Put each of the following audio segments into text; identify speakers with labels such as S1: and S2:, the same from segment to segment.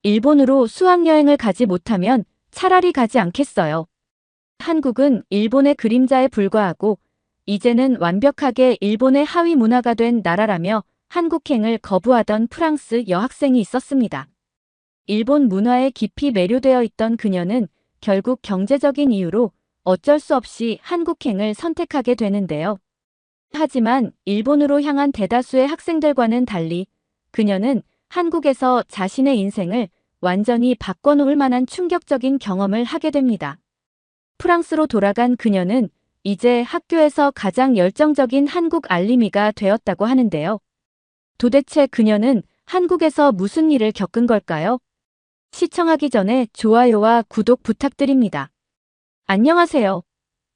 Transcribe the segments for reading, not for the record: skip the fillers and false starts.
S1: 일본으로 수학여행을 가지 못하면 차라리 가지 않겠어요. 한국은 일본의 그림자에 불과하고 이제는 완벽하게 일본의 하위 문화가 된 나라라며 한국행을 거부하던 프랑스 여학생이 있었습니다. 일본 문화에 깊이 매료되어 있던 그녀는 결국 경제적인 이유로 어쩔 수 없이 한국행을 선택하게 되는데요. 하지만 일본으로 향한 대다수의 학생들과는 달리 그녀는 한국에서 자신의 인생을 완전히 바꿔놓을 만한 충격적인 경험을 하게 됩니다. 프랑스로 돌아간 그녀는 이제 학교에서 가장 열정적인 한국 알림이가 되었다고 하는데요. 도대체 그녀는 한국에서 무슨 일을 겪은 걸까요? 시청하기 전에 좋아요와 구독 부탁드립니다. 안녕하세요.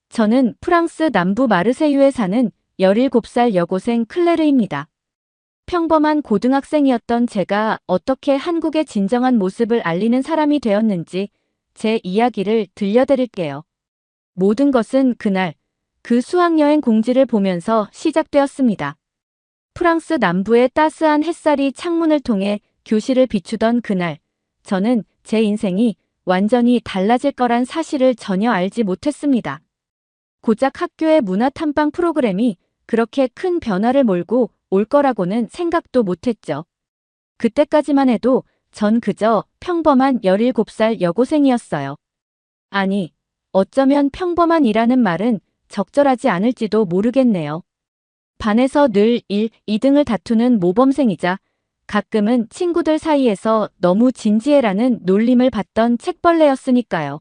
S1: 저는 프랑스 남부 마르세유에 사는 17살 여고생 클레르입니다. 평범한 고등학생이었던 제가 어떻게 한국의 진정한 모습을 알리는 사람이 되었는지 제 이야기를 들려드릴게요. 모든 것은 그날 그 수학여행 공지를 보면서 시작되었습니다. 프랑스 남부의 따스한 햇살이 창문을 통해 교실을 비추던 그날, 저는 제 인생이 완전히 달라질 거란 사실을 전혀 알지 못했습니다. 고작 학교의 문화 탐방 프로그램이 그렇게 큰 변화를 몰고 올 거라고는 생각도 못했죠. 그때까지만 해도 전 그저 평범한 17살 여고생이었어요. 아니, 어쩌면 평범한이라는 말은 적절하지 않을지도 모르겠네요. 반에서 늘 1, 2등을 다투는 모범생이자 가끔은 친구들 사이에서 너무 진지해라는 놀림을 받던 책벌레였으니까요.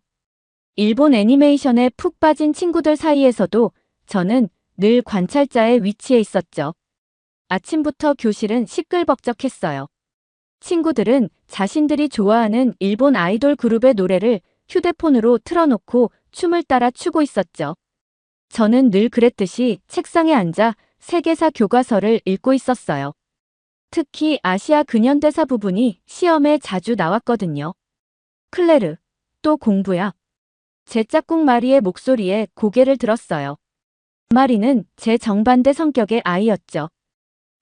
S1: 일본 애니메이션에 푹 빠진 친구들 사이에서도 저는 늘 관찰자의 위치에 있었죠. 아침부터 교실은 시끌벅적했어요. 친구들은 자신들이 좋아하는 일본 아이돌 그룹의 노래를 휴대폰으로 틀어놓고 춤을 따라 추고 있었죠. 저는 늘 그랬듯이 책상에 앉아 세계사 교과서를 읽고 있었어요. 특히 아시아 근현대사 부분이 시험에 자주 나왔거든요. 클레르, 또 공부야. 제 짝꿍 마리의 목소리에 고개를 들었어요. 마리는 제 정반대 성격의 아이였죠.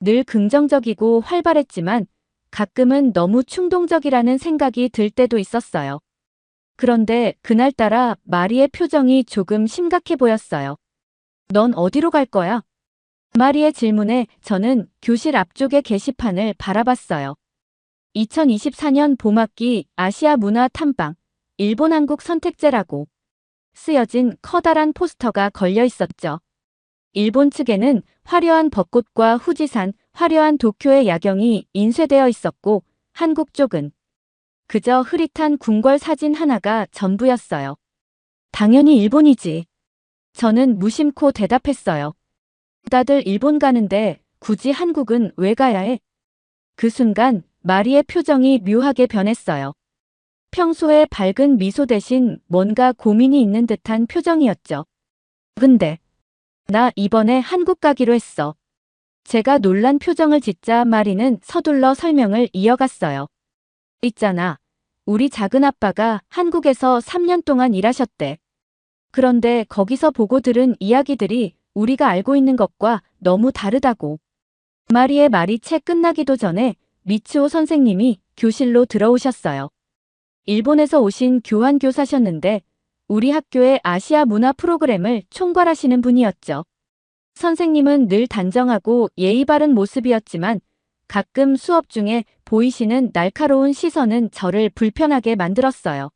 S1: 늘 긍정적이고 활발했지만 가끔은 너무 충동적이라는 생각이 들 때도 있었어요. 그런데 그날따라 마리의 표정이 조금 심각해 보였어요. 넌 어디로 갈 거야? 마리의 질문에 저는 교실 앞쪽의 게시판을 바라봤어요. 2024년 봄학기 아시아 문화 탐방, 일본 한국 선택제라고 쓰여진 커다란 포스터가 걸려 있었죠. 일본 측에는 화려한 벚꽃과 후지산, 화려한 도쿄의 야경이 인쇄되어 있었고 한국 쪽은 그저 흐릿한 궁궐 사진 하나가 전부였어요. 당연히 일본이지. 저는 무심코 대답했어요. 다들 일본 가는데 굳이 한국은 왜 가야 해? 그 순간 마리의 표정이 묘하게 변했어요. 평소에 밝은 미소 대신 뭔가 고민이 있는 듯한 표정이었죠. 근데 나 이번에 한국 가기로 했어. 제가 놀란 표정을 짓자 마리는 서둘러 설명을 이어갔어요. 있잖아. 우리 작은아빠가 한국에서 3년 동안 일하셨대. 그런데 거기서 보고 들은 이야기들이 우리가 알고 있는 것과 너무 다르다고. 마리의 말이 채 끝나기도 전에 미츠오 선생님이 교실로 들어오셨어요. 일본에서 오신 교환교사셨는데 우리 학교의 아시아 문화 프로그램을 총괄하시는 분이었죠. 선생님은 늘 단정하고 예의 바른 모습이었지만 가끔 수업 중에 보이시는 날카로운 시선은 저를 불편하게 만들었어요.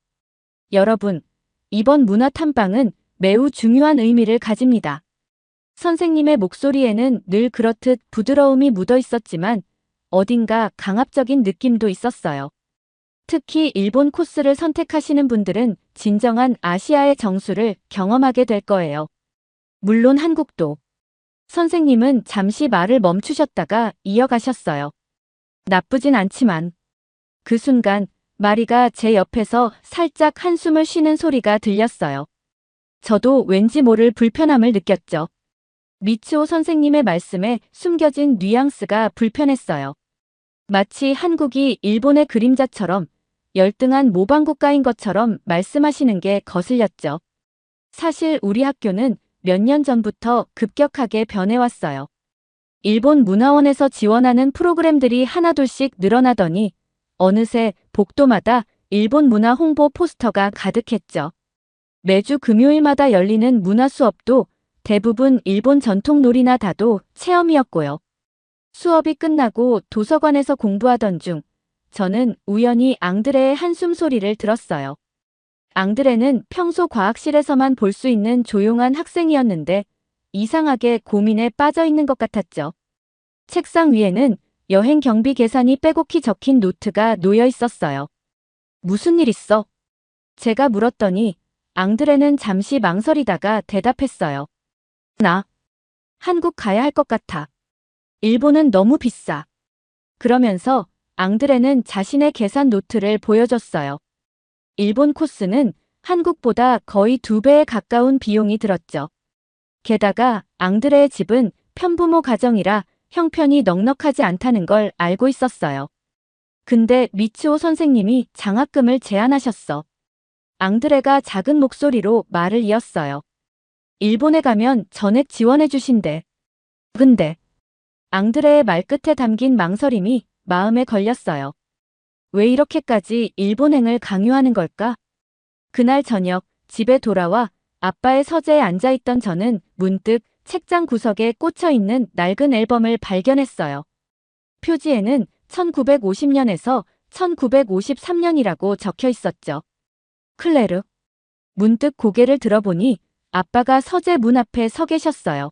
S1: 여러분, 이번 문화 탐방은 매우 중요한 의미를 가집니다. 선생님의 목소리에는 늘 그렇듯 부드러움이 묻어 있었지만 어딘가 강압적인 느낌도 있었어요. 특히 일본 코스를 선택하시는 분들은 진정한 아시아의 정수를 경험하게 될 거예요. 물론 한국도. 선생님은 잠시 말을 멈추셨다가 이어가셨어요. 나쁘진 않지만. 그 순간 마리가 제 옆에서 살짝 한숨을 쉬는 소리가 들렸어요. 저도 왠지 모를 불편함을 느꼈죠. 미츠오 선생님의 말씀에 숨겨진 뉘앙스가 불편했어요. 마치 한국이 일본의 그림자처럼 열등한 모방국가인 것처럼 말씀하시는 게 거슬렸죠. 사실 우리 학교는 몇 년 전부터 급격하게 변해왔어요. 일본 문화원에서 지원하는 프로그램들이 하나둘씩 늘어나더니 어느새 복도마다 일본 문화 홍보 포스터가 가득했죠. 매주 금요일마다 열리는 문화 수업도 대부분 일본 전통 놀이나 다도 체험이었고요. 수업이 끝나고 도서관에서 공부하던 중 저는 우연히 앙드레의 한숨 소리를 들었어요. 앙드레는 평소 과학실에서만 볼 수 있는 조용한 학생이었는데 이상하게 고민에 빠져 있는 것 같았죠. 책상 위에는 여행 경비 계산이 빼곡히 적힌 노트가 놓여 있었어요. 무슨 일 있어? 제가 물었더니 앙드레는 잠시 망설이다가 대답했어요. 나 한국 가야 할 것 같아. 일본은 너무 비싸. 그러면서 앙드레는 자신의 계산 노트를 보여줬어요. 일본 코스는 한국보다 거의 2배에 가까운 비용이 들었죠. 게다가 앙드레의 집은 편부모 가정이라 형편이 넉넉하지 않다는 걸 알고 있었어요. 근데 미츠오 선생님이 장학금을 제안하셨어. 앙드레가 작은 목소리로 말을 이었어요. 일본에 가면 전액 지원해 주신대. 근데 앙드레의 말끝에 담긴 망설임이 마음에 걸렸어요. 왜 이렇게까지 일본행을 강요하는 걸까? 그날 저녁 집에 돌아와 아빠의 서재에 앉아있던 저는 문득 책장 구석에 꽂혀있는 낡은 앨범을 발견했어요. 표지에는 1950년에서 1953년이라고 적혀 있었죠. 클레르. 문득 고개를 들어보니 아빠가 서재 문 앞에 서 계셨어요.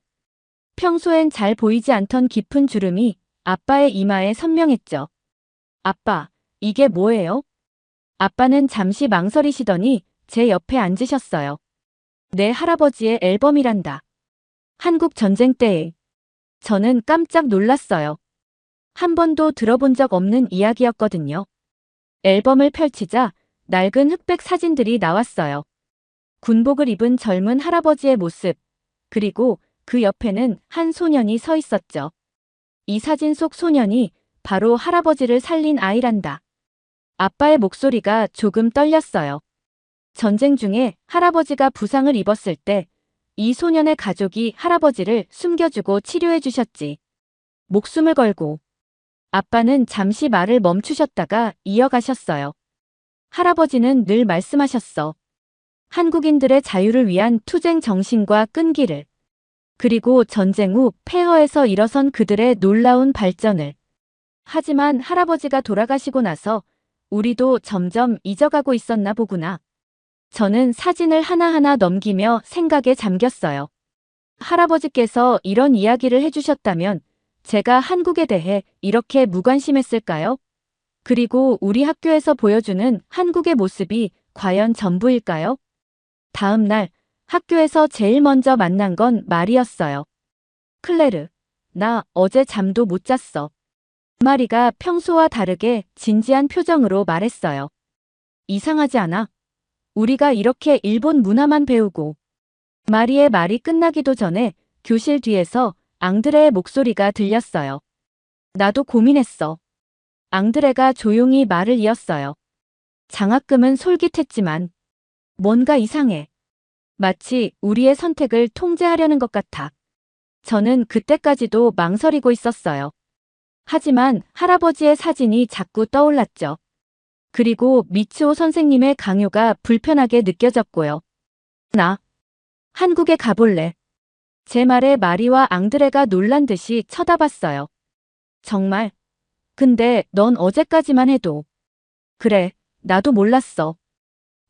S1: 평소엔 잘 보이지 않던 깊은 주름이 아빠의 이마에 선명했죠. 아빠, 이게 뭐예요? 아빠는 잠시 망설이시더니 제 옆에 앉으셨어요. 내 할아버지의 앨범이란다. 한국 전쟁 때에. 저는 깜짝 놀랐어요. 한 번도 들어본 적 없는 이야기였거든요. 앨범을 펼치자 낡은 흑백 사진들이 나왔어요. 군복을 입은 젊은 할아버지의 모습, 그리고 그 옆에는 한 소년이 서 있었죠. 이 사진 속 소년이 바로 할아버지를 살린 아이란다. 아빠의 목소리가 조금 떨렸어요. 전쟁 중에 할아버지가 부상을 입었을 때 이 소년의 가족이 할아버지를 숨겨주고 치료해 주셨지. 목숨을 걸고. 아빠는 잠시 말을 멈추셨다가 이어가셨어요. 할아버지는 늘 말씀하셨어. 한국인들의 자유를 위한 투쟁 정신과 끈기를. 그리고 전쟁 후 폐허에서 일어선 그들의 놀라운 발전을. 하지만 할아버지가 돌아가시고 나서 우리도 점점 잊어가고 있었나 보구나. 저는 사진을 하나하나 넘기며 생각에 잠겼어요. 할아버지께서 이런 이야기를 해주셨다면 제가 한국에 대해 이렇게 무관심했을까요? 그리고 우리 학교에서 보여주는 한국의 모습이 과연 전부일까요? 다음 날 학교에서 제일 먼저 만난 건 말이었어요. 클레르, 나 어제 잠도 못 잤어. 마리가 평소와 다르게 진지한 표정으로 말했어요. 이상하지 않아? 우리가 이렇게 일본 문화만 배우고. 마리의 말이 끝나기도 전에 교실 뒤에서 앙드레의 목소리가 들렸어요. 나도 고민했어. 앙드레가 조용히 말을 이었어요. 장학금은 솔깃했지만 뭔가 이상해. 마치 우리의 선택을 통제하려는 것 같아. 저는 그때까지도 망설이고 있었어요. 하지만 할아버지의 사진이 자꾸 떠올랐죠. 그리고 미츠오 선생님의 강요가 불편하게 느껴졌고요. 나 한국에 가볼래. 제 말에 마리와 앙드레가 놀란 듯이 쳐다봤어요. 정말? 근데 넌 어제까지만 해도. 그래, 나도 몰랐어.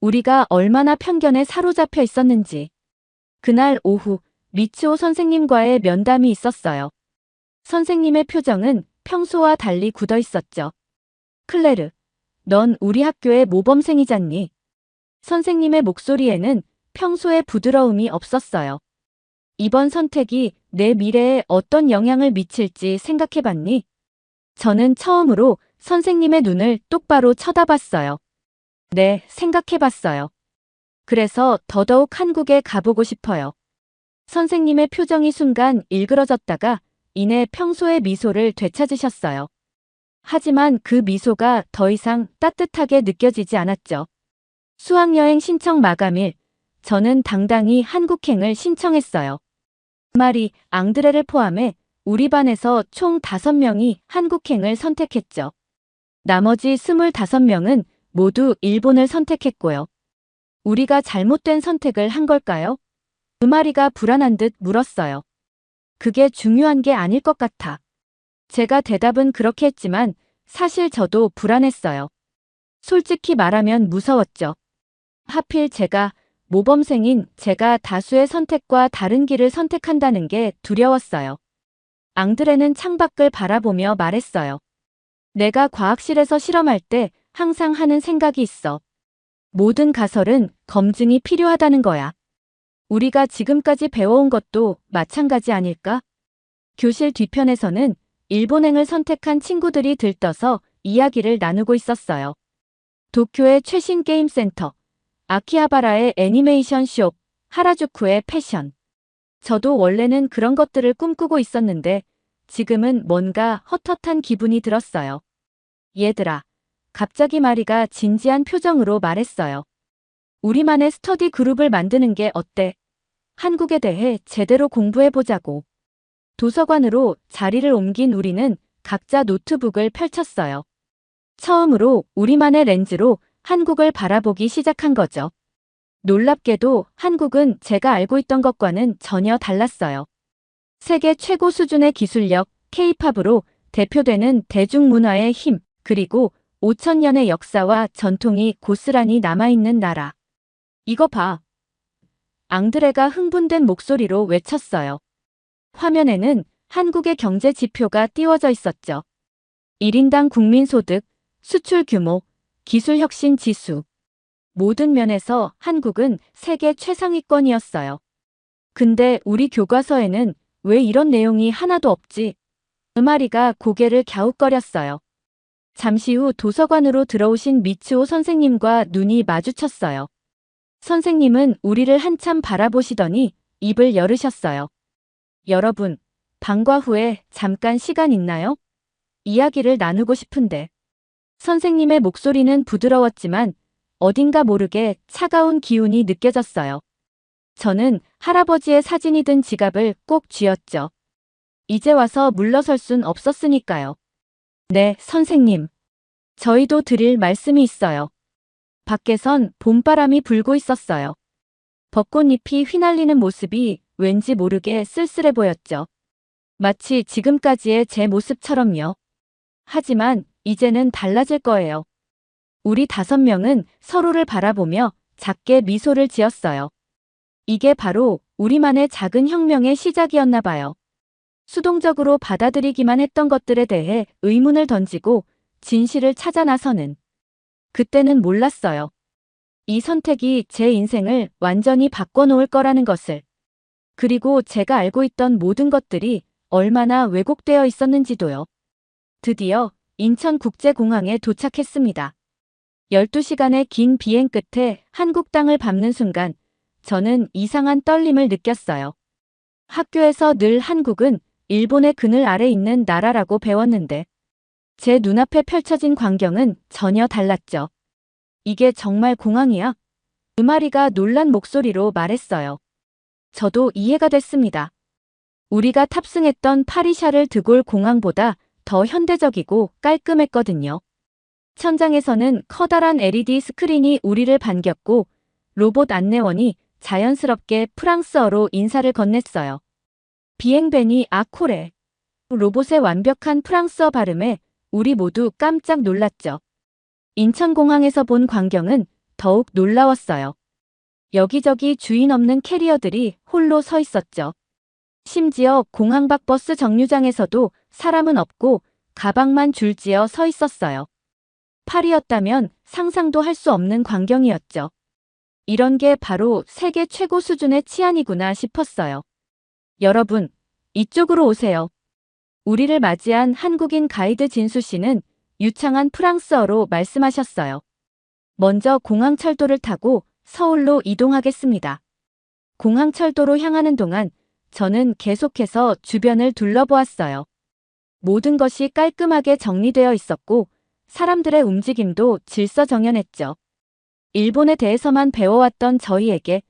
S1: 우리가 얼마나 편견에 사로잡혀 있었는지. 그날 오후 미츠오 선생님과의 면담이 있었어요. 선생님의 표정은 평소와 달리 굳어 있었죠. 클레르, 넌 우리 학교의 모범생이잖니. 선생님의 목소리에는 평소의 부드러움이 없었어요. 이번 선택이 내 미래에 어떤 영향을 미칠지 생각해봤니? 저는 처음으로 선생님의 눈을 똑바로 쳐다봤어요. 네, 생각해봤어요. 그래서 더더욱 한국에 가보고 싶어요. 선생님의 표정이 순간 일그러졌다가 이내 평소의 미소를 되찾으셨어요. 하지만 그 미소가 더 이상 따뜻하게 느껴지지 않았죠. 수학여행 신청 마감일, 저는 당당히 한국행을 신청했어요. 마리, 앙드레를 포함해 우리 반에서 총 5명이 한국행을 선택했죠. 나머지 25명은 모두 일본을 선택했고요. 우리가 잘못된 선택을 한 걸까요? 음아리가 불안한 듯 물었어요. 그게 중요한 게 아닐 것 같아. 제가 대답은 그렇게 했지만 사실 저도 불안했어요. 솔직히 말하면 무서웠죠. 하필 제가, 모범생인 제가 다수의 선택과 다른 길을 선택한다는 게 두려웠어요. 앙드레는 창밖을 바라보며 말했어요. 내가 과학실에서 실험할 때 항상 하는 생각이 있어. 모든 가설은 검증이 필요하다는 거야. 우리가 지금까지 배워온 것도 마찬가지 아닐까? 교실 뒤편에서는 일본행을 선택한 친구들이 들떠서 이야기를 나누고 있었어요. 도쿄의 최신 게임 센터, 아키하바라의 애니메이션 숍, 하라주쿠의 패션. 저도 원래는 그런 것들을 꿈꾸고 있었는데 지금은 뭔가 헛헛한 기분이 들었어요. 얘들아, 갑자기 마리가 진지한 표정으로 말했어요. 우리만의 스터디 그룹을 만드는 게 어때? 한국에 대해 제대로 공부해보자고. 도서관으로 자리를 옮긴 우리는 각자 노트북을 펼쳤어요. 처음으로 우리만의 렌즈로 한국을 바라보기 시작한 거죠. 놀랍게도 한국은 제가 알고 있던 것과는 전혀 달랐어요. 세계 최고 수준의 기술력, K-팝으로 대표되는 대중문화의 힘, 그리고 5,000년의 역사와 전통이 고스란히 남아있는 나라. 이거 봐. 앙드레가 흥분된 목소리로 외쳤어요. 화면에는 한국의 경제 지표가 띄워져 있었죠. 1인당 국민소득, 수출 규모, 기술혁신 지수. 모든 면에서 한국은 세계 최상위권이었어요. 근데 우리 교과서에는 왜 이런 내용이 하나도 없지? 음아리가 고개를 갸웃거렸어요. 잠시 후 도서관으로 들어오신 미츠오 선생님과 눈이 마주쳤어요. 선생님은 우리를 한참 바라보시더니 입을 열으셨어요. 여러분, 방과 후에 잠깐 시간 있나요? 이야기를 나누고 싶은데. 선생님의 목소리는 부드러웠지만 어딘가 모르게 차가운 기운이 느껴졌어요. 저는 할아버지의 사진이 든 지갑을 꼭 쥐었죠. 이제 와서 물러설 순 없었으니까요. 네, 선생님. 저희도 드릴 말씀이 있어요. 밖에선 봄바람이 불고 있었어요. 벚꽃잎이 휘날리는 모습이 왠지 모르게 쓸쓸해 보였죠. 마치 지금까지의 제 모습처럼요. 하지만 이제는 달라질 거예요. 우리 5명은 서로를 바라보며 작게 미소를 지었어요. 이게 바로 우리만의 작은 혁명의 시작이었나 봐요. 수동적으로 받아들이기만 했던 것들에 대해 의문을 던지고 진실을 찾아 나서는. 그때는 몰랐어요. 이 선택이 제 인생을 완전히 바꿔놓을 거라는 것을. 그리고 제가 알고 있던 모든 것들이 얼마나 왜곡되어 있었는지도요. 드디어 인천국제공항에 도착했습니다. 12시간의 긴 비행 끝에 한국 땅을 밟는 순간 저는 이상한 떨림을 느꼈어요. 학교에서 늘 한국은 일본의 그늘 아래 있는 나라라고 배웠는데 제 눈앞에 펼쳐진 광경은 전혀 달랐죠. 이게 정말 공항이야? 음아리가 놀란 목소리로 말했어요. 저도 이해가 됐습니다. 우리가 탑승했던 파리샤를 드골 공항보다 더 현대적이고 깔끔했거든요. 천장에서는 커다란 LED 스크린이 우리를 반겼고 로봇 안내원이 자연스럽게 프랑스어로 인사를 건넸어요. 비행벤이 아코레. 로봇의 완벽한 프랑스어 발음에 우리 모두 깜짝 놀랐죠. 인천공항에서 본 광경은 더욱 놀라웠어요. 여기저기 주인 없는 캐리어들이 홀로 서 있었죠. 심지어 공항 밖 버스 정류장에서도 사람은 없고 가방만 줄지어 서 있었어요. 파리였다면 상상도 할 수 없는 광경이었죠. 이런 게 바로 세계 최고 수준의 치안이구나 싶었어요. 여러분, 이쪽으로 오세요. 우리를 맞이한 한국인 가이드 진수 씨는 유창한 프랑스어로 말씀하셨어요. 먼저 공항철도를 타고 서울로 이동하겠습니다. 공항철도로 향하는 동안 저는 계속해서 주변을 둘러보았어요. 모든 것이 깔끔하게 정리되어 있었고 사람들의 움직임도 질서정연했죠. 일본에 대해서만 배워왔던 저희에게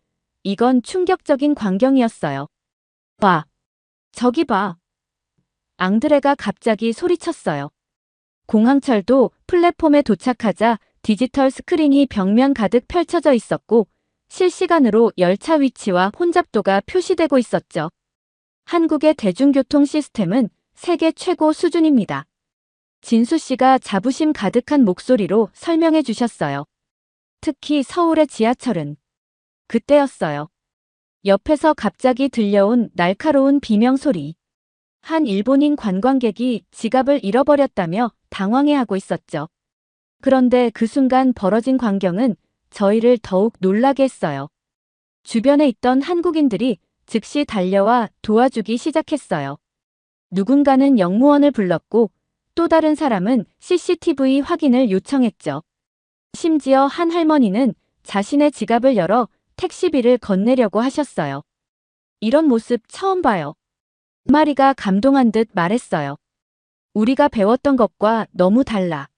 S1: 이건 충격적인 광경이었어요. 봐. 저기 봐. 앙드레가 갑자기 소리쳤어요. 공항철도 플랫폼에 도착하자 디지털 스크린이 벽면 가득 펼쳐져 있었고 실시간으로 열차 위치와 혼잡도가 표시되고 있었죠. 한국의 대중교통 시스템은 세계 최고 수준입니다. 진수 씨가 자부심 가득한 목소리로 설명해 주셨어요. 특히 서울의 지하철은 그때였어요. 옆에서 갑자기 들려온 날카로운 비명 소리. 한 일본인 관광객이 지갑을 잃어버렸다며 당황해하고 있었죠. 그런데 그 순간 벌어진 광경은 저희를 더욱 놀라게 했어요. 주변에 있던 한국인들이 즉시 달려와 도와주기 시작했어요. 누군가는 영무원을 불렀고 또 다른 사람은 CCTV 확인을 요청했죠. 심지어 한 할머니는 자신의 지갑을 열어 택시비를 건네려고 하셨어요. 이런 모습 처음 봐요. 마리가 감동한 듯 말했어요. 우리가 배웠던 것과 너무 달라.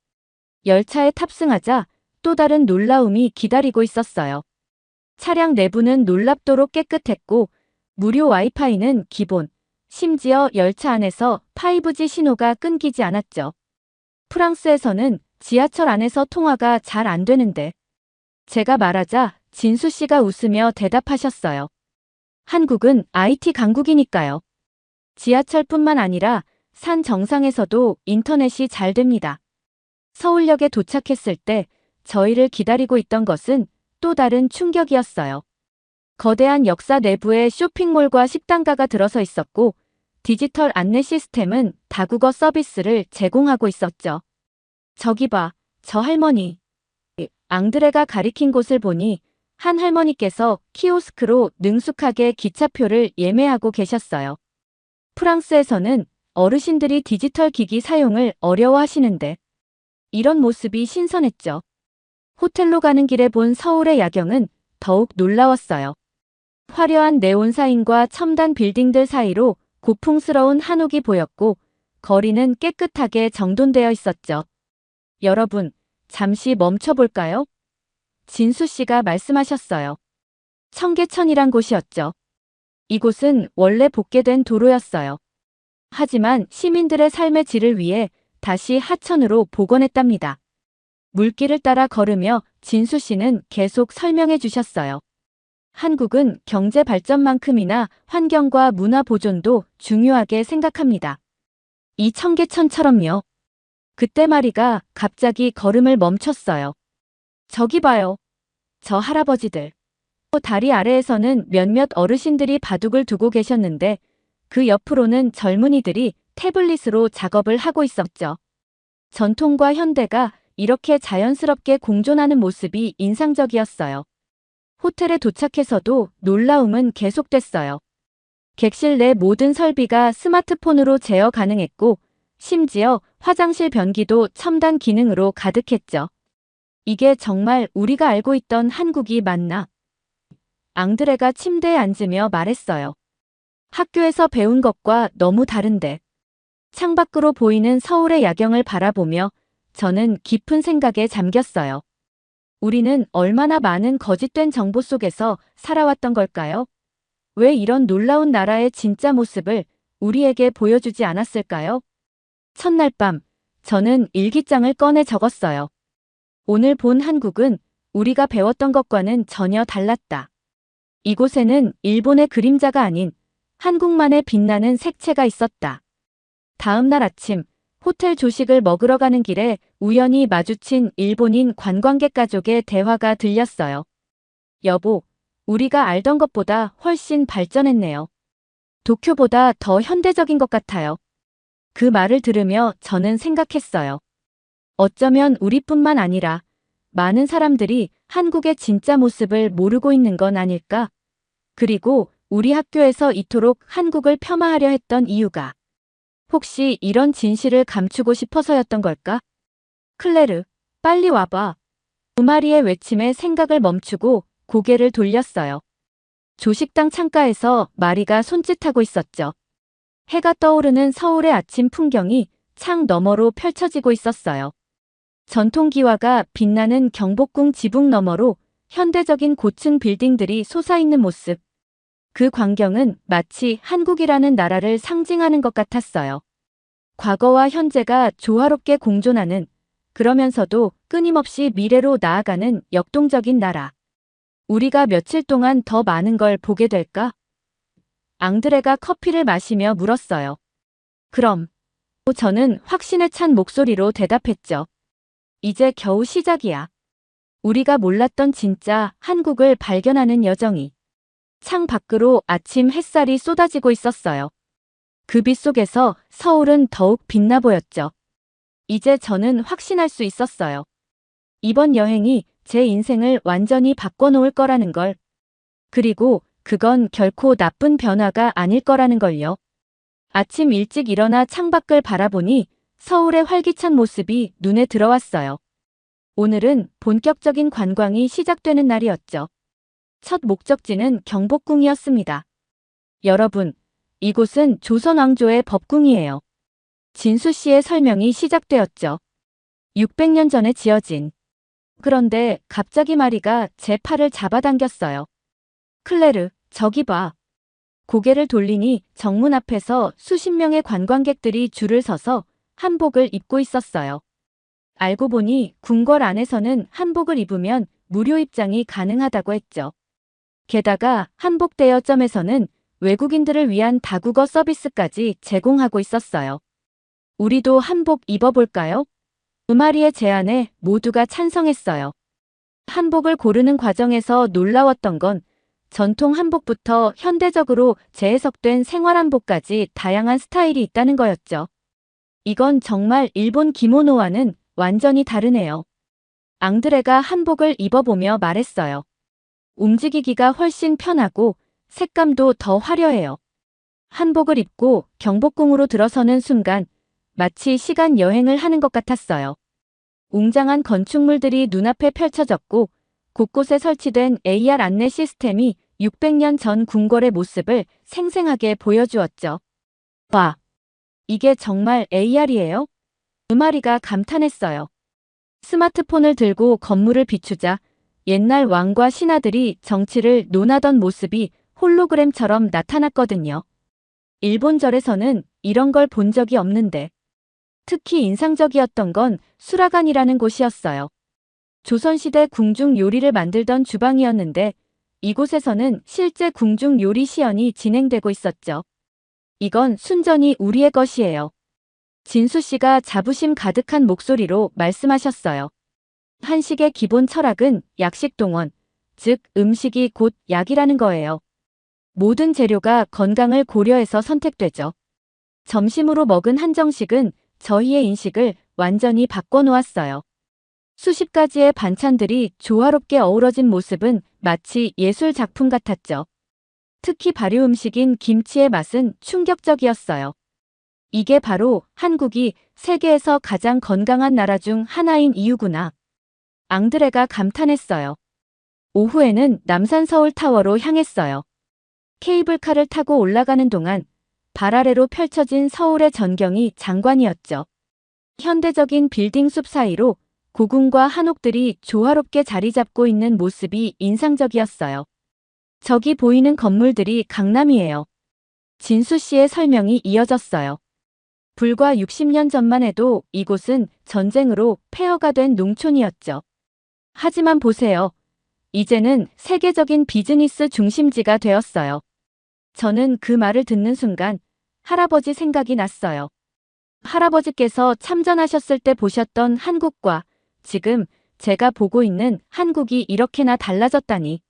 S1: 열차에 탑승하자 또 다른 놀라움이 기다리고 있었어요. 차량 내부는 놀랍도록 깨끗했고 무료 와이파이는 기본, 심지어 열차 안에서 5G 신호가 끊기지 않았죠. 프랑스에서는 지하철 안에서 통화가 잘 안 되는데 제가 말하자 진수 씨가 웃으며 대답하셨어요. 한국은 IT 강국이니까요. 지하철뿐만 아니라 산 정상에서도 인터넷이 잘 됩니다. 서울역에 도착했을 때 저희를 기다리고 있던 것은 또 다른 충격이었어요. 거대한 역사 내부에 쇼핑몰과 식당가가 들어서 있었고 디지털 안내 시스템은 다국어 서비스를 제공하고 있었죠. 저기 봐, 저 할머니. 앙드레가 가리킨 곳을 보니 한 할머니께서 키오스크로 능숙하게 기차표를 예매하고 계셨어요. 프랑스에서는 어르신들이 디지털 기기 사용을 어려워하시는데 이런 모습이 신선했죠. 호텔로 가는 길에 본 서울의 야경은 더욱 놀라웠어요. 화려한 네온 사인과 첨단 빌딩들 사이로 고풍스러운 한옥이 보였고 거리는 깨끗하게 정돈되어 있었죠. 여러분, 잠시 멈춰볼까요? 진수 씨가 말씀하셨어요. 청계천이란 곳이었죠. 이곳은 원래 복개된 도로였어요. 하지만 시민들의 삶의 질을 위해 다시 하천으로 복원했답니다. 물길을 따라 걸으며 진수 씨는 계속 설명해 주셨어요. 한국은 경제 발전만큼이나 환경과 문화 보존도 중요하게 생각합니다. 이 청계천처럼요. 그때 마리가 갑자기 걸음을 멈췄어요. 저기 봐요. 저 할아버지들. 다리 아래에서는 몇몇 어르신들이 바둑을 두고 계셨는데 그 옆으로는 젊은이들이 태블릿으로 작업을 하고 있었죠. 전통과 현대가 이렇게 자연스럽게 공존하는 모습이 인상적이었어요. 호텔에 도착해서도 놀라움은 계속됐어요. 객실 내 모든 설비가 스마트폰으로 제어 가능했고 심지어 화장실 변기도 첨단 기능으로 가득했죠. 이게 정말 우리가 알고 있던 한국이 맞나? 앙드레가 침대에 앉으며 말했어요. 학교에서 배운 것과 너무 다른데. 창밖으로 보이는 서울의 야경을 바라보며 저는 깊은 생각에 잠겼어요. 우리는 얼마나 많은 거짓된 정보 속에서 살아왔던 걸까요? 왜 이런 놀라운 나라의 진짜 모습을 우리에게 보여주지 않았을까요? 첫날 밤, 저는 일기장을 꺼내 적었어요. 오늘 본 한국은 우리가 배웠던 것과는 전혀 달랐다. 이곳에는 일본의 그림자가 아닌 한국만의 빛나는 색채가 있었다. 다음 날 아침, 호텔 조식을 먹으러 가는 길에 우연히 마주친 일본인 관광객 가족의 대화가 들렸어요. 여보, 우리가 알던 것보다 훨씬 발전했네요. 도쿄보다 더 현대적인 것 같아요. 그 말을 들으며 저는 생각했어요. 어쩌면 우리뿐만 아니라 많은 사람들이 한국의 진짜 모습을 모르고 있는 건 아닐까? 그리고 우리 학교에서 이토록 한국을 폄하하려 했던 이유가 혹시 이런 진실을 감추고 싶어서였던 걸까? 클레르, 빨리 와봐. 우마리의 외침에 생각을 멈추고 고개를 돌렸어요. 조식당 창가에서 마리가 손짓하고 있었죠. 해가 떠오르는 서울의 아침 풍경이 창 너머로 펼쳐지고 있었어요. 전통기와가 빛나는 경복궁 지붕 너머로 현대적인 고층 빌딩들이 솟아있는 모습. 그 광경은 마치 한국이라는 나라를 상징하는 것 같았어요. 과거와 현재가 조화롭게 공존하는, 그러면서도 끊임없이 미래로 나아가는 역동적인 나라. 우리가 며칠 동안 더 많은 걸 보게 될까? 앙드레가 커피를 마시며 물었어요. 그럼. 저는 확신에 찬 목소리로 대답했죠. 이제 겨우 시작이야. 우리가 몰랐던 진짜 한국을 발견하는 여정이. 창 밖으로 아침 햇살이 쏟아지고 있었어요. 그 빛 속에서 서울은 더욱 빛나 보였죠. 이제 저는 확신할 수 있었어요. 이번 여행이 제 인생을 완전히 바꿔놓을 거라는 걸. 그리고 그건 결코 나쁜 변화가 아닐 거라는 걸요. 아침 일찍 일어나 창밖을 바라보니 서울의 활기찬 모습이 눈에 들어왔어요. 오늘은 본격적인 관광이 시작되는 날이었죠. 첫 목적지는 경복궁이었습니다. 여러분, 이곳은 조선 왕조의 법궁이에요. 진수 씨의 설명이 시작되었죠. 600년 전에 지어진. 그런데 갑자기 마리가 제 팔을 잡아당겼어요. 클레르, 저기 봐. 고개를 돌리니 정문 앞에서 수십 명의 관광객들이 줄을 서서 한복을 입고 있었어요. 알고 보니 궁궐 안에서는 한복을 입으면 무료 입장이 가능하다고 했죠. 게다가 한복 대여점에서는 외국인들을 위한 다국어 서비스까지 제공하고 있었어요. 우리도 한복 입어볼까요? 음아리의 제안에 모두가 찬성했어요. 한복을 고르는 과정에서 놀라웠던 건 전통 한복부터 현대적으로 재해석된 생활한복까지 다양한 스타일이 있다는 거였죠. 이건 정말 일본 기모노와는 완전히 다르네요. 앙드레가 한복을 입어보며 말했어요. 움직이기가 훨씬 편하고 색감도 더 화려해요. 한복을 입고 경복궁으로 들어서는 순간 마치 시간 여행을 하는 것 같았어요. 웅장한 건축물들이 눈앞에 펼쳐졌고 곳곳에 설치된 AR 안내 시스템이 600년 전 궁궐의 모습을 생생하게 보여주었죠. 와, 이게 정말 AR이에요? 음아리가 감탄했어요. 스마트폰을 들고 건물을 비추자 옛날 왕과 신하들이 정치를 논하던 모습이 홀로그램처럼 나타났거든요. 일본절에서는 이런 걸 본 적이 없는데. 특히 인상적이었던 건 수라간이라는 곳이었어요. 조선시대 궁중 요리를 만들던 주방이었는데 이곳에서는 실제 궁중 요리 시연이 진행되고 있었죠. 이건 순전히 우리의 것이에요. 진수 씨가 자부심 가득한 목소리로 말씀하셨어요. 한식의 기본 철학은 약식 동원, 즉 음식이 곧 약이라는 거예요. 모든 재료가 건강을 고려해서 선택되죠. 점심으로 먹은 한정식은 저희의 인식을 완전히 바꿔놓았어요. 수십 가지의 반찬들이 조화롭게 어우러진 모습은 마치 예술 작품 같았죠. 특히 발효 음식인 김치의 맛은 충격적이었어요. 이게 바로 한국이 세계에서 가장 건강한 나라 중 하나인 이유구나. 앙드레가 감탄했어요. 오후에는 남산 서울타워로 향했어요. 케이블카를 타고 올라가는 동안 발 아래로 펼쳐진 서울의 전경이 장관이었죠. 현대적인 빌딩 숲 사이로 고궁과 한옥들이 조화롭게 자리 잡고 있는 모습이 인상적이었어요. 저기 보이는 건물들이 강남이에요. 진수 씨의 설명이 이어졌어요. 불과 60년 전만 해도 이곳은 전쟁으로 폐허가 된 농촌이었죠. 하지만 보세요. 이제는 세계적인 비즈니스 중심지가 되었어요. 저는 그 말을 듣는 순간 할아버지 생각이 났어요. 할아버지께서 참전하셨을 때 보셨던 한국과 지금 제가 보고 있는 한국이 이렇게나 달라졌다니.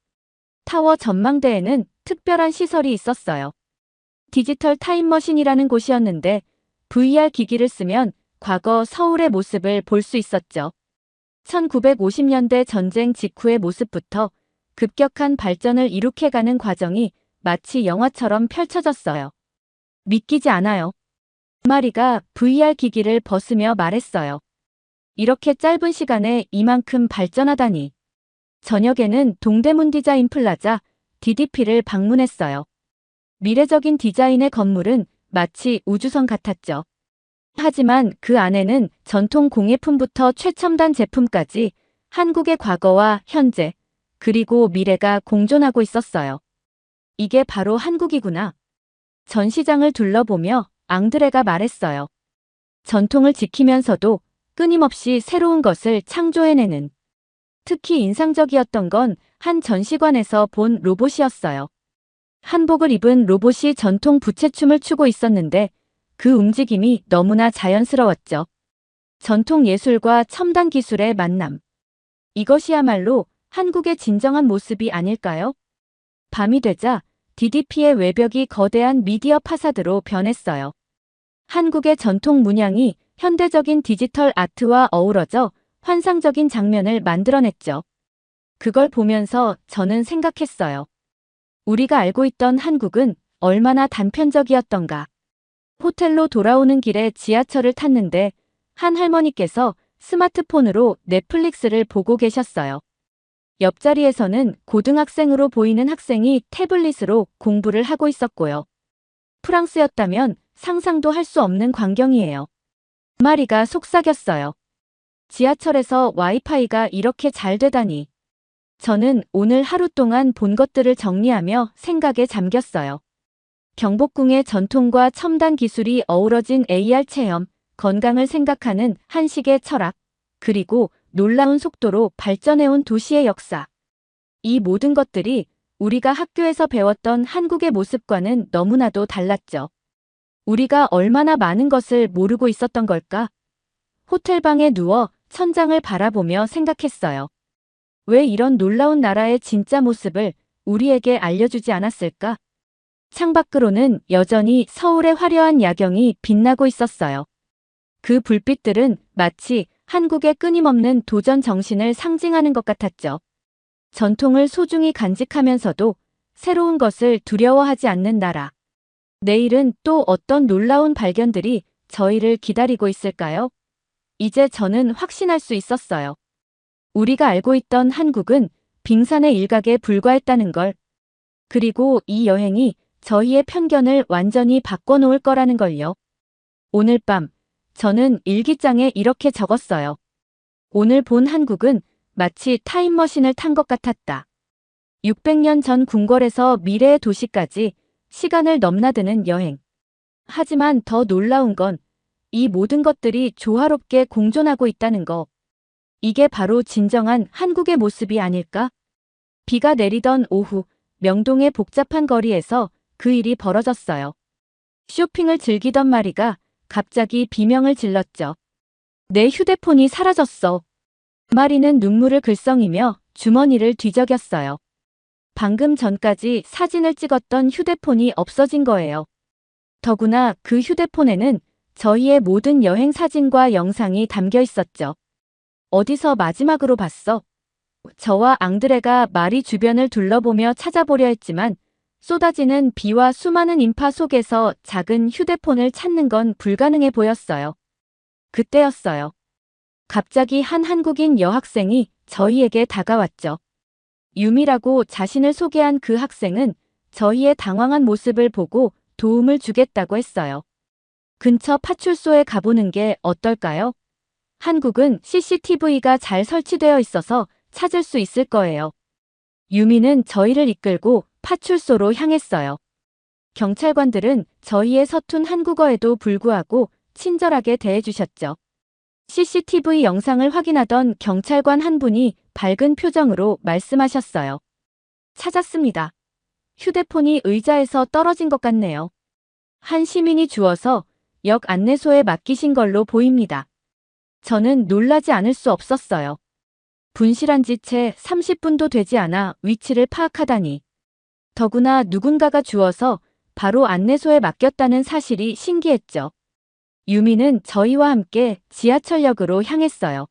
S1: 타워 전망대에는 특별한 시설이 있었어요. 디지털 타임머신이라는 곳이었는데 VR 기기를 쓰면 과거 서울의 모습을 볼 수 있었죠. 1950년대 전쟁 직후의 모습부터 급격한 발전을 이룩해가는 과정이 마치 영화처럼 펼쳐졌어요. 믿기지 않아요. 마리가 VR 기기를 벗으며 말했어요. 이렇게 짧은 시간에 이만큼 발전하다니. 저녁에는 동대문 디자인 플라자 DDP를 방문했어요. 미래적인 디자인의 건물은 마치 우주선 같았죠. 하지만 그 안에는 전통 공예품부터 최첨단 제품까지 한국의 과거와 현재, 그리고 미래가 공존하고 있었어요. 이게 바로 한국이구나. 전시장을 둘러보며 앙드레가 말했어요. 전통을 지키면서도 끊임없이 새로운 것을 창조해내는. 특히 인상적이었던 건 한 전시관에서 본 로봇이었어요. 한복을 입은 로봇이 전통 부채춤을 추고 있었는데 그 움직임이 너무나 자연스러웠죠. 전통 예술과 첨단 기술의 만남. 이것이야말로 한국의 진정한 모습이 아닐까요? 밤이 되자 DDP의 외벽이 거대한 미디어 파사드로 변했어요. 한국의 전통 문양이 현대적인 디지털 아트와 어우러져 환상적인 장면을 만들어냈죠. 그걸 보면서 저는 생각했어요. 우리가 알고 있던 한국은 얼마나 단편적이었던가. 호텔로 돌아오는 길에 지하철을 탔는데 한 할머니께서 스마트폰으로 넷플릭스를 보고 계셨어요. 옆자리에서는 고등학생으로 보이는 학생이 태블릿으로 공부를 하고 있었고요. 프랑스였다면 상상도 할 수 없는 광경이에요. 마리가 속삭였어요. 지하철에서 와이파이가 이렇게 잘 되다니. 저는 오늘 하루 동안 본 것들을 정리하며 생각에 잠겼어요. 경복궁의 전통과 첨단 기술이 어우러진 AR 체험, 건강을 생각하는 한식의 철학, 그리고 놀라운 속도로 발전해온 도시의 역사. 이 모든 것들이 우리가 학교에서 배웠던 한국의 모습과는 너무나도 달랐죠. 우리가 얼마나 많은 것을 모르고 있었던 걸까? 호텔방에 누워 천장을 바라보며 생각했어요. 왜 이런 놀라운 나라의 진짜 모습을 우리에게 알려주지 않았을까? 창밖으로는 여전히 서울의 화려한 야경이 빛나고 있었어요. 그 불빛들은 마치 한국의 끊임없는 도전 정신을 상징하는 것 같았죠. 전통을 소중히 간직하면서도 새로운 것을 두려워하지 않는 나라. 내일은 또 어떤 놀라운 발견들이 저희를 기다리고 있을까요? 이제 저는 확신할 수 있었어요. 우리가 알고 있던 한국은 빙산의 일각에 불과했다는 걸. 그리고 이 여행이 저희의 편견을 완전히 바꿔놓을 거라는 걸요. 오늘 밤 저는 일기장에 이렇게 적었어요. 오늘 본 한국은 마치 타임머신을 탄 것 같았다. 600년 전 궁궐에서 미래의 도시까지 시간을 넘나드는 여행. 하지만 더 놀라운 건 이 모든 것들이 조화롭게 공존하고 있다는 거. 이게 바로 진정한 한국의 모습이 아닐까? 비가 내리던 오후, 명동의 복잡한 거리에서 그 일이 벌어졌어요. 쇼핑을 즐기던 마리가 갑자기 비명을 질렀죠. 내 휴대폰이 사라졌어. 마리는 눈물을 글썽이며 주머니를 뒤적였어요. 방금 전까지 사진을 찍었던 휴대폰이 없어진 거예요. 더구나 그 휴대폰에는 저희의 모든 여행 사진과 영상이 담겨 있었죠. 어디서 마지막으로 봤어? 저와 앙드레가 마리 주변을 둘러보며 찾아보려 했지만 쏟아지는 비와 수많은 인파 속에서 작은 휴대폰을 찾는 건 불가능해 보였어요. 그때였어요. 갑자기 한 한국인 여학생이 저희에게 다가왔죠. 유미라고 자신을 소개한 그 학생은 저희의 당황한 모습을 보고 도움을 주겠다고 했어요. 근처 파출소에 가보는 게 어떨까요? 한국은 CCTV가 잘 설치되어 있어서 찾을 수 있을 거예요. 유미는 저희를 이끌고 파출소로 향했어요. 경찰관들은 저희의 서툰 한국어에도 불구하고 친절하게 대해주셨죠. CCTV 영상을 확인하던 경찰관 한 분이 밝은 표정으로 말씀하셨어요. 찾았습니다. 휴대폰이 의자에서 떨어진 것 같네요. 한 시민이 주워서 역 안내소에 맡기신 걸로 보입니다. 저는 놀라지 않을 수 없었어요. 분실한 지 채 30분도 되지 않아 위치를 파악하다니. 더구나 누군가가 주워서 바로 안내소에 맡겼다는 사실이 신기했죠. 유미는 저희와 함께 지하철역으로 향했어요.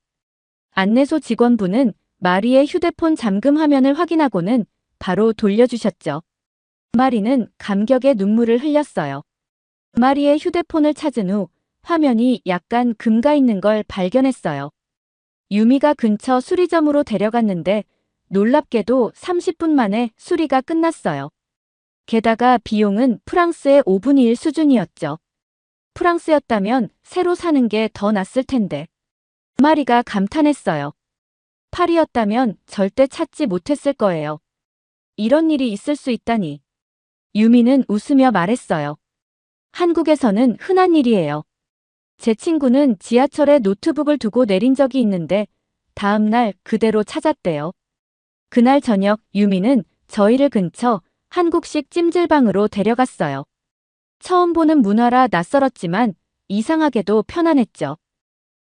S1: 안내소 직원분은 마리의 휴대폰 잠금 화면을 확인하고는 바로 돌려주셨죠. 마리는 감격의 눈물을 흘렸어요. 마리의 휴대폰을 찾은 후 화면이 약간 금가 있는 걸 발견했어요. 유미가 근처 수리점으로 데려갔는데 놀랍게도 30분 만에 수리가 끝났어요. 게다가 비용은 프랑스의 5분의 1 수준이었죠. 프랑스였다면 새로 사는 게 더 낫을 텐데. 마리가 감탄했어요. 파리였다면 절대 찾지 못했을 거예요. 이런 일이 있을 수 있다니. 유미는 웃으며 말했어요. 한국에서는 흔한 일이에요. 제 친구는 지하철에 노트북을 두고 내린 적이 있는데 다음 날 그대로 찾았대요. 그날 저녁 유미는 저희를 근처 한국식 찜질방으로 데려갔어요. 처음 보는 문화라 낯설었지만 이상하게도 편안했죠.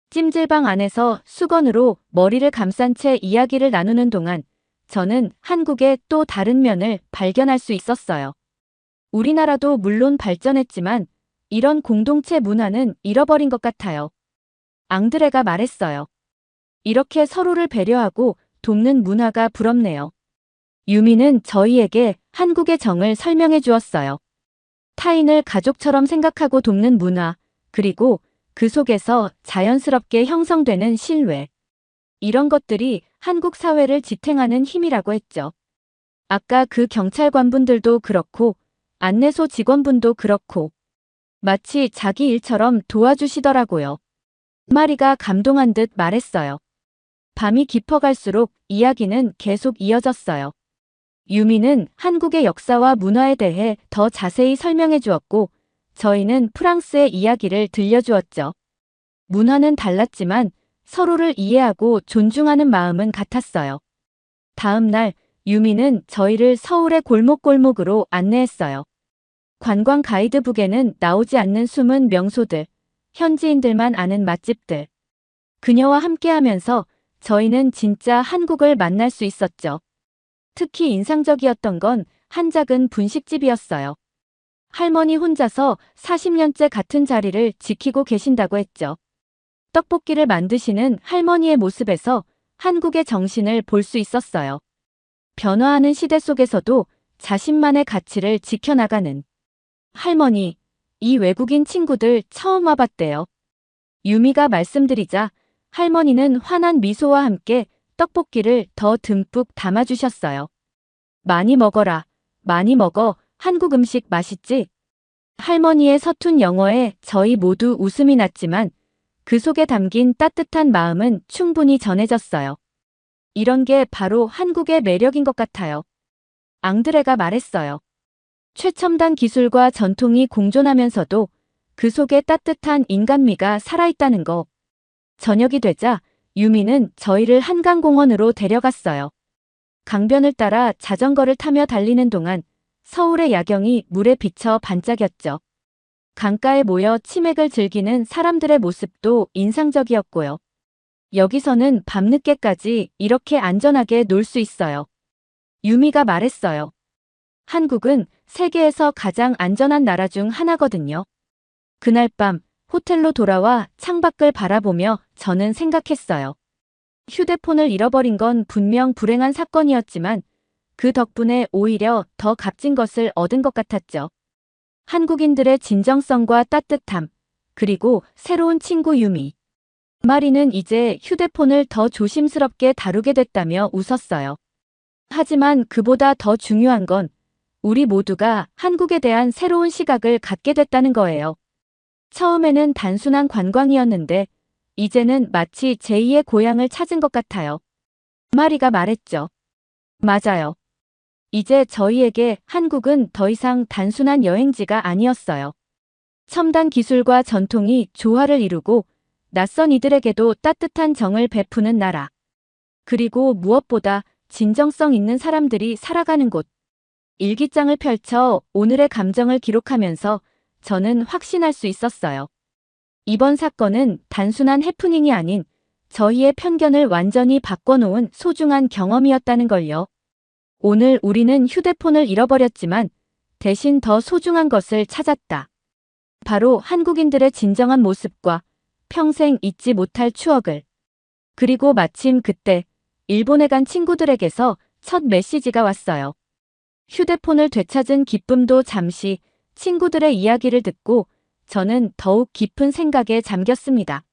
S1: 찜질방 안에서 수건으로 머리를 감싼 채 이야기를 나누는 동안 저는 한국의 또 다른 면을 발견할 수 있었어요. 우리나라도 물론 발전했지만 이런 공동체 문화는 잃어버린 것 같아요. 앙드레가 말했어요. 이렇게 서로를 배려하고 돕는 문화가 부럽네요. 유미는 저희에게 한국의 정을 설명해 주었어요. 타인을 가족처럼 생각하고 돕는 문화, 그리고 그 속에서 자연스럽게 형성되는 신뢰. 이런 것들이 한국 사회를 지탱하는 힘이라고 했죠. 아까 그 경찰관분들도 그렇고 안내소 직원분도 그렇고 마치 자기 일처럼 도와주시더라고요. 마리가 감동한 듯 말했어요. 밤이 깊어갈수록 이야기는 계속 이어졌어요. 유미는 한국의 역사와 문화에 대해 더 자세히 설명해 주었고 저희는 프랑스의 이야기를 들려주었죠. 문화는 달랐지만 서로를 이해하고 존중하는 마음은 같았어요. 다음 날 유미는 저희를 서울의 골목골목으로 안내했어요. 관광 가이드북에는 나오지 않는 숨은 명소들, 현지인들만 아는 맛집들. 그녀와 함께하면서 저희는 진짜 한국을 만날 수 있었죠. 특히 인상적이었던 건 한 작은 분식집이었어요. 할머니 혼자서 40년째 같은 자리를 지키고 계신다고 했죠. 떡볶이를 만드시는 할머니의 모습에서 한국의 정신을 볼 수 있었어요. 변화하는 시대 속에서도 자신만의 가치를 지켜나가는 할머니, 이 외국인 친구들 처음 와봤대요. 유미가 말씀드리자 할머니는 환한 미소와 함께 떡볶이를 더 듬뿍 담아주셨어요. 많이 먹어라, 많이 먹어, 한국 음식 맛있지? 할머니의 서툰 영어에 저희 모두 웃음이 났지만 그 속에 담긴 따뜻한 마음은 충분히 전해졌어요. 이런 게 바로 한국의 매력인 것 같아요. 앙드레가 말했어요. 최첨단 기술과 전통이 공존하면서도 그 속에 따뜻한 인간미가 살아있다는 거. 저녁이 되자 유미는 저희를 한강공원으로 데려갔어요. 강변을 따라 자전거를 타며 달리는 동안 서울의 야경이 물에 비쳐 반짝였죠. 강가에 모여 치맥을 즐기는 사람들의 모습도 인상적이었고요. 여기서는 밤늦게까지 이렇게 안전하게 놀 수 있어요. 유미가 말했어요. 한국은 세계에서 가장 안전한 나라 중 하나거든요. 그날 밤 호텔로 돌아와 창밖을 바라보며 저는 생각했어요. 휴대폰을 잃어버린 건 분명 불행한 사건이었지만 그 덕분에 오히려 더 값진 것을 얻은 것 같았죠. 한국인들의 진정성과 따뜻함, 그리고 새로운 친구 유미. 마리는 이제 휴대폰을 더 조심스럽게 다루게 됐다며 웃었어요. 하지만 그보다 더 중요한 건 우리 모두가 한국에 대한 새로운 시각을 갖게 됐다는 거예요. 처음에는 단순한 관광이었는데 이제는 마치 제2의 고향을 찾은 것 같아요. 마리가 말했죠. 맞아요. 이제 저희에게 한국은 더 이상 단순한 여행지가 아니었어요. 첨단 기술과 전통이 조화를 이루고 낯선 이들에게도 따뜻한 정을 베푸는 나라. 그리고 무엇보다 진정성 있는 사람들이 살아가는 곳. 일기장을 펼쳐 오늘의 감정을 기록하면서 저는 확신할 수 있었어요. 이번 사건은 단순한 해프닝이 아닌 저희의 편견을 완전히 바꿔놓은 소중한 경험이었다는 걸요. 오늘 우리는 휴대폰을 잃어버렸지만 대신 더 소중한 것을 찾았다. 바로 한국인들의 진정한 모습과 평생 잊지 못할 추억을. 그리고 마침 그때 일본에 간 친구들에게서 첫 메시지가 왔어요. 휴대폰을 되찾은 기쁨도 잠시 친구들의 이야기를 듣고 저는 더욱 깊은 생각에 잠겼습니다.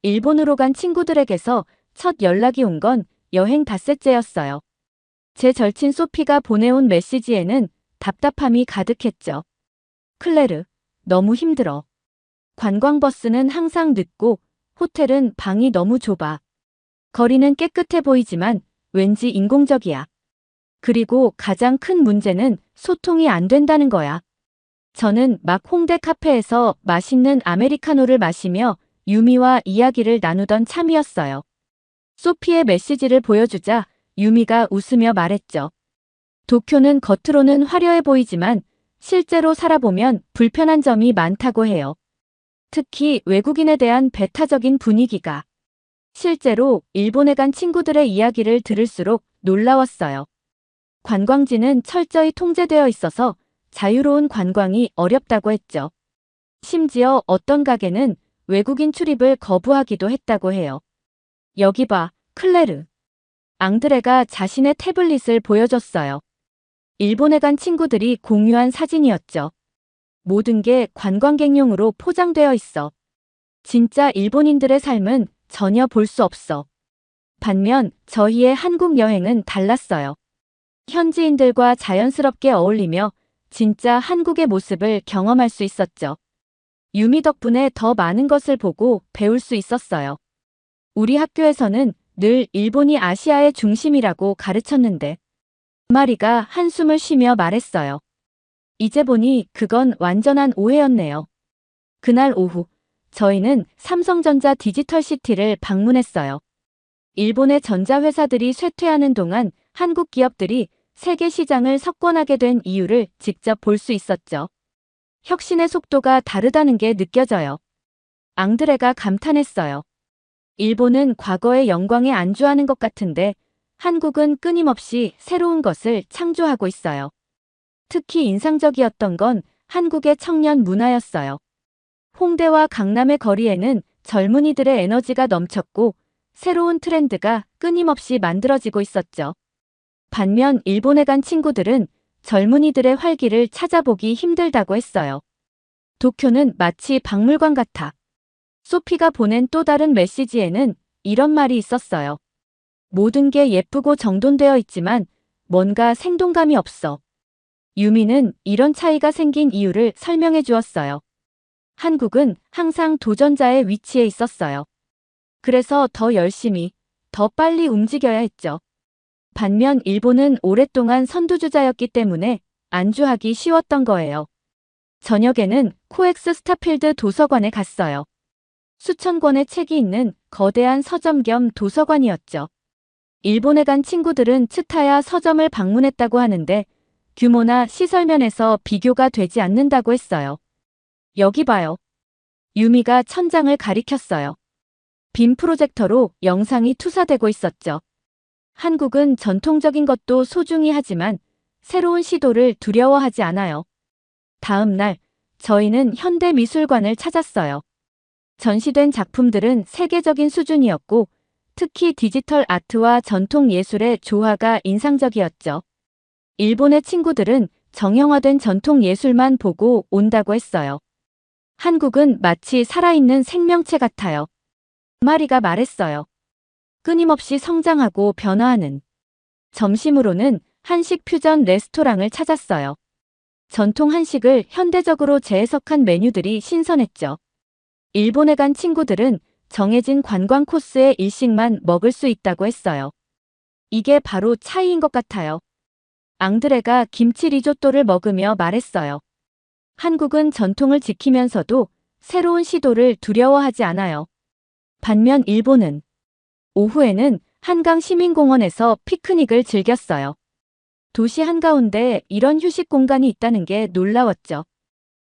S1: 일본으로 간 친구들에게서 첫 연락이 온 건 여행 닷새째였어요. 제 절친 소피가 보내온 메시지에는 답답함이 가득했죠. 클레르, 너무 힘들어. 관광버스는 항상 늦고 호텔은 방이 너무 좁아. 거리는 깨끗해 보이지만 왠지 인공적이야. 그리고 가장 큰 문제는 소통이 안 된다는 거야. 저는 막 홍대 카페에서 맛있는 아메리카노를 마시며 유미와 이야기를 나누던 참이었어요. 소피의 메시지를 보여주자 유미가 웃으며 말했죠. 도쿄는 겉으로는 화려해 보이지만 실제로 살아보면 불편한 점이 많다고 해요. 특히 외국인에 대한 배타적인 분위기가. 실제로 일본에 간 친구들의 이야기를 들을수록 놀라웠어요. 관광지는 철저히 통제되어 있어서 자유로운 관광이 어렵다고 했죠. 심지어 어떤 가게는 외국인 출입을 거부하기도 했다고 해요. 여기 봐, 클레르. 앙드레가 자신의 태블릿을 보여줬어요. 일본에 간 친구들이 공유한 사진이었죠. 모든 게 관광객용으로 포장되어 있어. 진짜 일본인들의 삶은 전혀 볼 수 없어. 반면 저희의 한국 여행은 달랐어요. 현지인들과 자연스럽게 어울리며 진짜 한국의 모습을 경험할 수 있었죠. 유미 덕분에 더 많은 것을 보고 배울 수 있었어요. 우리 학교에서는 늘 일본이 아시아의 중심이라고 가르쳤는데 마리가 한숨을 쉬며 말했어요. 이제 보니 그건 완전한 오해였네요. 그날 오후 저희는 삼성전자 디지털시티를 방문했어요. 일본의 전자회사들이 쇠퇴하는 동안 한국 기업들이 세계 시장을 석권하게 된 이유를 직접 볼 수 있었죠. 혁신의 속도가 다르다는 게 느껴져요. 앙드레가 감탄했어요. 일본은 과거의 영광에 안주하는 것 같은데 한국은 끊임없이 새로운 것을 창조하고 있어요. 특히 인상적이었던 건 한국의 청년 문화였어요. 홍대와 강남의 거리에는 젊은이들의 에너지가 넘쳤고 새로운 트렌드가 끊임없이 만들어지고 있었죠. 반면 일본에 간 친구들은 젊은이들의 활기를 찾아보기 힘들다고 했어요. 도쿄는 마치 박물관 같아. 소피가 보낸 또 다른 메시지에는 이런 말이 있었어요. 모든 게 예쁘고 정돈되어 있지만 뭔가 생동감이 없어. 유미는 이런 차이가 생긴 이유를 설명해 주었어요. 한국은 항상 도전자의 위치에 있었어요. 그래서 더 열심히, 더 빨리 움직여야 했죠. 반면 일본은 오랫동안 선두주자였기 때문에 안주하기 쉬웠던 거예요. 저녁에는 코엑스 스타필드 도서관에 갔어요. 수천 권의 책이 있는 거대한 서점 겸 도서관이었죠. 일본에 간 친구들은 츠타야 서점을 방문했다고 하는데 규모나 시설면에서 비교가 되지 않는다고 했어요. 여기 봐요. 유미가 천장을 가리켰어요. 빔 프로젝터로 영상이 투사되고 있었죠. 한국은 전통적인 것도 소중히 하지만 새로운 시도를 두려워하지 않아요. 다음 날 저희는 현대미술관을 찾았어요. 전시된 작품들은 세계적인 수준이었고 특히 디지털 아트와 전통 예술의 조화가 인상적이었죠. 일본의 친구들은 정형화된 전통 예술만 보고 온다고 했어요. 한국은 마치 살아있는 생명체 같아요. 마리가 말했어요. 끊임없이 성장하고 변화하는. 점심으로는 한식 퓨전 레스토랑을 찾았어요. 전통 한식을 현대적으로 재해석한 메뉴들이 신선했죠. 일본에 간 친구들은 정해진 관광 코스의 일식만 먹을 수 있다고 했어요. 이게 바로 차이인 것 같아요. 앙드레가 김치 리조또를 먹으며 말했어요. 한국은 전통을 지키면서도 새로운 시도를 두려워하지 않아요. 반면 일본은 오후에는 한강 시민공원에서 피크닉을 즐겼어요. 도시 한가운데 이런 휴식 공간이 있다는 게 놀라웠죠.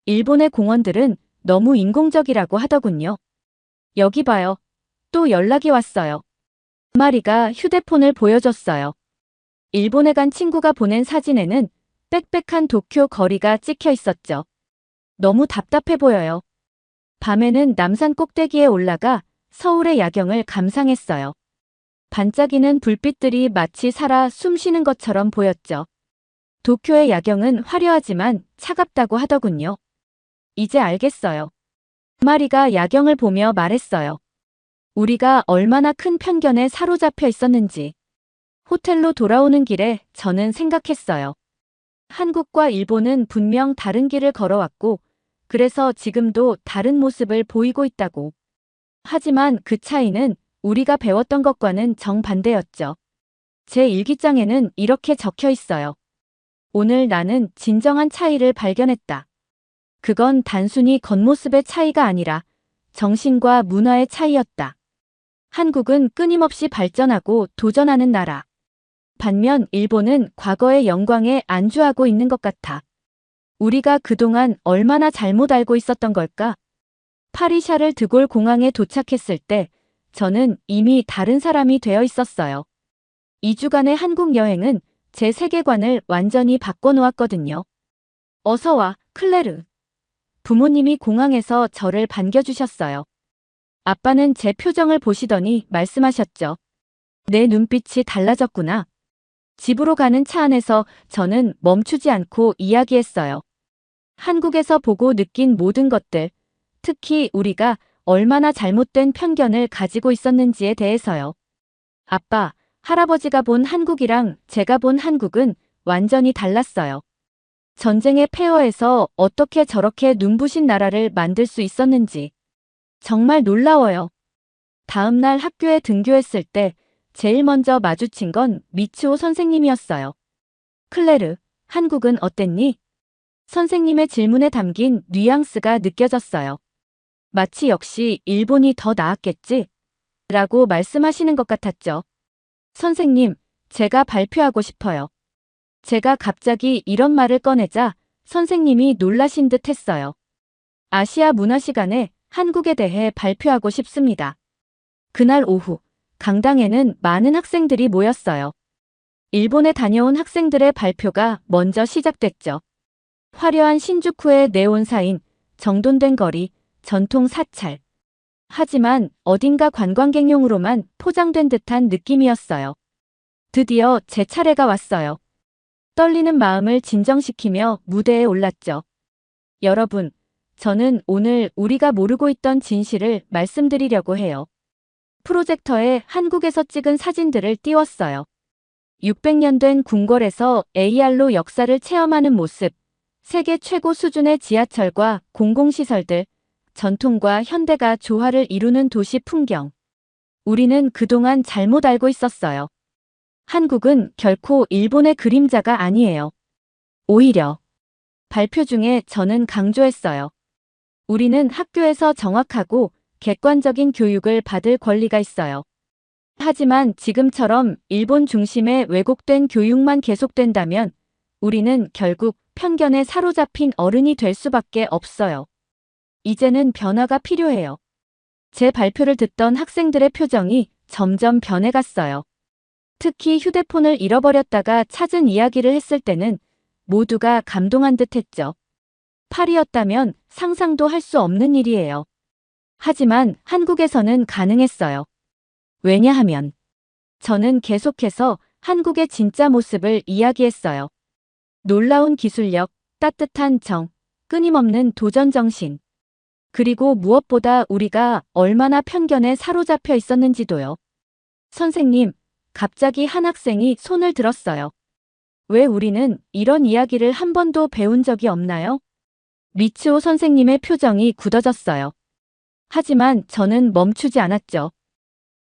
S1: 일본의 공원들은 너무 인공적이라고 하더군요. 여기 봐요. 또 연락이 왔어요. 마리가 휴대폰을 보여줬어요. 일본에 간 친구가 보낸 사진에는 빽빽한 도쿄 거리가 찍혀 있었죠. 너무 답답해 보여요. 밤에는 남산 꼭대기에 올라가 서울의 야경을 감상했어요. 반짝이는 불빛들이 마치 살아 숨쉬는 것처럼 보였죠. 도쿄의 야경은 화려하지만 차갑다고 하더군요. 이제 알겠어요. 마리가 야경을 보며 말했어요. 우리가 얼마나 큰 편견에 사로잡혀 있었는지. 호텔로 돌아오는 길에 저는 생각했어요. 한국과 일본은 분명 다른 길을 걸어왔고 그래서 지금도 다른 모습을 보이고 있다고. 하지만 그 차이는 우리가 배웠던 것과는 정반대였죠. 제 일기장에는 이렇게 적혀 있어요. 오늘 나는 진정한 차이를 발견했다. 그건 단순히 겉모습의 차이가 아니라 정신과 문화의 차이였다. 한국은 끊임없이 발전하고 도전하는 나라. 반면 일본은 과거의 영광에 안주하고 있는 것 같아. 우리가 그동안 얼마나 잘못 알고 있었던 걸까? 파리 샤를 드골 공항에 도착했을 때 저는 이미 다른 사람이 되어 있었어요. 2주간의 한국 여행은 제 세계관을 완전히 바꿔놓았거든요. 어서 와, 클레르. 부모님이 공항에서 저를 반겨주셨어요. 아빠는 제 표정을 보시더니 말씀하셨죠. 내 눈빛이 달라졌구나. 집으로 가는 차 안에서 저는 멈추지 않고 이야기했어요. 한국에서 보고 느낀 모든 것들, 특히 우리가 얼마나 잘못된 편견을 가지고 있었는지에 대해서요. 아빠, 할아버지가 본 한국이랑 제가 본 한국은 완전히 달랐어요. 전쟁의 폐허에서 어떻게 저렇게 눈부신 나라를 만들 수 있었는지 정말 놀라워요. 다음 날 학교에 등교했을 때 제일 먼저 마주친 건 미츠오 선생님이었어요. 클레르, 한국은 어땠니? 선생님의 질문에 담긴 뉘앙스가 느껴졌어요. 마치 역시 일본이 더 나았겠지? 라고 말씀하시는 것 같았죠. 선생님, 제가 발표하고 싶어요. 제가 갑자기 이런 말을 꺼내자 선생님이 놀라신 듯 했어요. 아시아 문화 시간에 한국에 대해 발표하고 싶습니다. 그날 오후, 강당에는 많은 학생들이 모였어요. 일본에 다녀온 학생들의 발표가 먼저 시작됐죠. 화려한 신주쿠의 네온 사인, 정돈된 거리, 전통 사찰. 하지만 어딘가 관광객용으로만 포장된 듯한 느낌이었어요. 드디어 제 차례가 왔어요. 떨리는 마음을 진정시키며 무대에 올랐죠. 여러분, 저는 오늘 우리가 모르고 있던 진실을 말씀드리려고 해요. 프로젝터에 한국에서 찍은 사진들을 띄웠어요. 600년 된 궁궐에서 AR로 역사를 체험하는 모습, 세계 최고 수준의 지하철과 공공시설들, 전통과 현대가 조화를 이루는 도시 풍경. 우리는 그동안 잘못 알고 있었어요. 한국은 결코 일본의 그림자가 아니에요. 오히려 발표 중에 저는 강조했어요. 우리는 학교에서 정확하고 객관적인 교육을 받을 권리가 있어요. 하지만 지금처럼 일본 중심의 왜곡된 교육만 계속된다면 우리는 결국 편견에 사로잡힌 어른이 될 수밖에 없어요. 이제는 변화가 필요해요. 제 발표를 듣던 학생들의 표정이 점점 변해갔어요. 특히 휴대폰을 잃어버렸다가 찾은 이야기를 했을 때는 모두가 감동한 듯 했죠. 파리였다면 상상도 할 수 없는 일이에요. 하지만 한국에서는 가능했어요. 왜냐하면 저는 계속해서 한국의 진짜 모습을 이야기했어요. 놀라운 기술력, 따뜻한 정, 끊임없는 도전 정신. 그리고 무엇보다 우리가 얼마나 편견에 사로잡혀 있었는지도요. 선생님, 갑자기 한 학생이 손을 들었어요. 왜 우리는 이런 이야기를 한 번도 배운 적이 없나요? 미츠오 선생님의 표정이 굳어졌어요. 하지만 저는 멈추지 않았죠.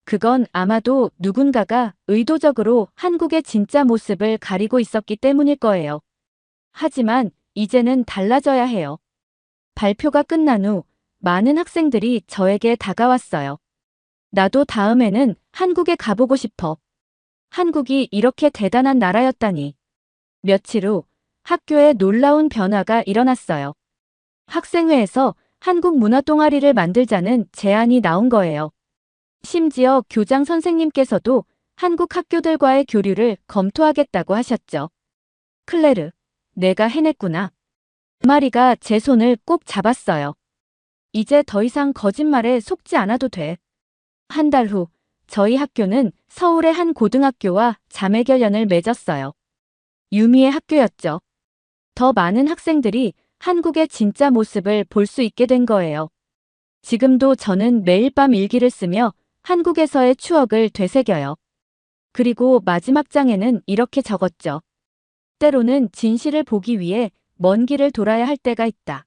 S1: 그건 아마도 누군가가 의도적으로 한국의 진짜 모습을 가리고 있었기 때문일 거예요. 하지만 이제는 달라져야 해요. 발표가 끝난 후 많은 학생들이 저에게 다가왔어요. 나도 다음에는 한국에 가보고 싶어. 한국이 이렇게 대단한 나라였다니. 며칠 후 학교에 놀라운 변화가 일어났어요. 학생회에서 한국 문화 동아리를 만들자는 제안이 나온 거예요. 심지어 교장 선생님께서도 한국 학교들과의 교류를 검토하겠다고 하셨죠. 클레르, 내가 해냈구나. 마리가 제 손을 꼭 잡았어요. 이제 더 이상 거짓말에 속지 않아도 돼. 한 달 후 저희 학교는 서울의 한 고등학교와 자매결연을 맺었어요. 유미의 학교였죠. 더 많은 학생들이 한국의 진짜 모습을 볼 수 있게 된 거예요. 지금도 저는 매일 밤 일기를 쓰며 한국에서의 추억을 되새겨요. 그리고 마지막 장에는 이렇게 적었죠. 때로는 진실을 보기 위해 먼 길을 돌아야 할 때가 있다.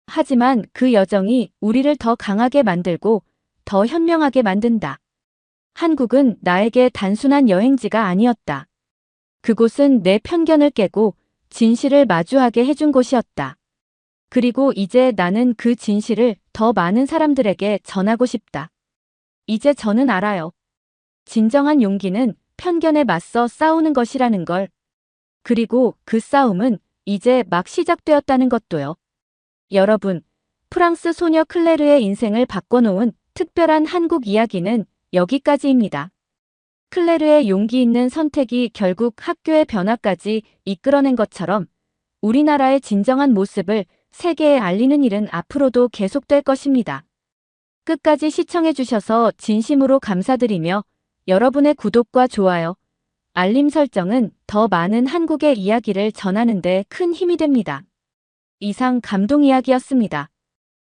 S1: 하지만 그 여정이 우리를 더 강하게 만들고 더 현명하게 만든다. 한국은 나에게 단순한 여행지가 아니었다. 그곳은 내 편견을 깨고 진실을 마주하게 해준 곳이었다. 그리고 이제 나는 그 진실을 더 많은 사람들에게 전하고 싶다. 이제 저는 알아요. 진정한 용기는 편견에 맞서 싸우는 것이라는 걸. 그리고 그 싸움은 이제 막 시작되었다는 것도요. 여러분, 프랑스 소녀 클레르의 인생을 바꿔놓은 특별한 한국 이야기는 여기까지입니다. 클레르의 용기 있는 선택이 결국 학교의 변화까지 이끌어낸 것처럼 우리나라의 진정한 모습을 세계에 알리는 일은 앞으로도 계속될 것입니다. 끝까지 시청해주셔서 진심으로 감사드리며 여러분의 구독과 좋아요, 알림 설정은 더 많은 한국의 이야기를 전하는 데 큰 힘이 됩니다. 이상 감동 이야기였습니다.